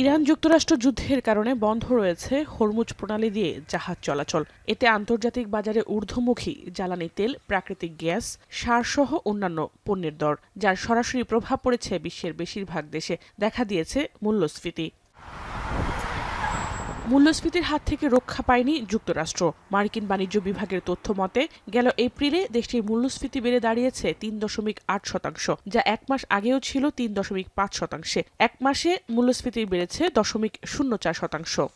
Iran যুক্তরাষ্ট্র যুদ্ধের কারণে বন্ধ রয়েছে হরমুজ প্রণালী দিয়ে জাহাজ চলাচল। এতে আন্তর্জাতিক বাজারে ঊর্ধ্বমুখী জ্বালানি তেল, প্রাকৃতিক গ্যাস, সারসহ অন্যান্য পণ্যের দর, যার সরাসরি প্রভাব পড়েছে বিশ্বের বেশিরভাগ দেশে। দেখা দিয়েছে মূল্যস্ফীতি। মূল্যস্ফীতির হাত থেকে রক্ষা পায়নি যুক্তরাষ্ট্র। মার্কিন বাণিজ্য বিভাগের তথ্য মতে গেল এপ্রিলে দেশটির মূল্যস্ফীতি বেড়ে দাঁড়িয়েছে ৩.৮%, যা এক মাস আগেও ছিল ৩.৫%। এক মাসে মূল্যস্ফীতি বেড়েছে 0.04%।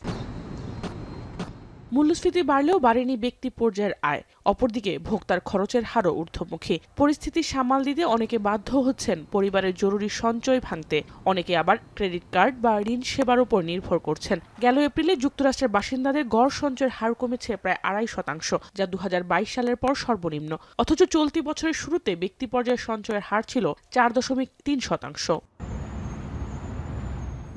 মূল্যস্ফীতি বাড়লেও বাড়েনি ব্যক্তি পর্যায়ের আয়। অপরদিকে ভোক্তার খরচের হারও ঊর্ধ্বমুখী। পরিস্থিতি সামাল দিতে অনেকে বাধ্য হচ্ছেন পরিবারের জরুরি সঞ্চয় ভাঙতে, অনেকে আবার ক্রেডিট কার্ড বা ঋণ সেবার উপর নির্ভর করছেন। গেল এপ্রিলে যুক্তরাষ্ট্রের বাসিন্দাদের গড় সঞ্চয়ের হার কমেছে প্রায় ২.৫%, যা ২০২২ সালের পর সর্বনিম্ন। অথচ চলতি বছরের শুরুতে ব্যক্তি পর্যায়ের সঞ্চয়ের হার ছিল ৪.৩%।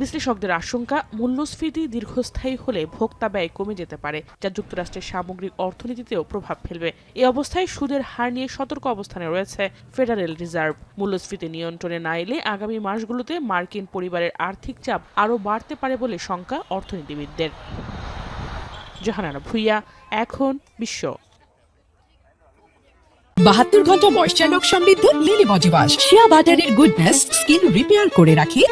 বিশ্লেষকদের আশঙ্কা, মূল্যস্ফীতি দীর্ঘস্থায়ী হলে ভোক্তা ব্যয় কমে যেতে পারে, যা যুক্তরাষ্ট্রের সামগ্রিক অর্থনীতিতেও প্রভাব ফেলবে। এই অবস্থায় সুদের হার নিয়ে সতর্ক অবস্থানে রয়েছে ফেডারেল রিজার্ভ। মূল্যস্ফীতি নিয়ন্ত্রণে না এলে আগামী মাসগুলোতে মার্কিন পরিবারের আর্থিক চাপ আরও বাড়তে পারে বলে শঙ্কা অর্থনীতিবিদদের। জাহানারা ভুইয়া, এখন বিশ্ব। ৭২ ঘন্টা ময়েশ্চার লক সমৃদ্ধ লিলি বডি ওয়াশ, শিয়া বাটারের গুডনেস স্কিন রিপেয়ার করে রাখে।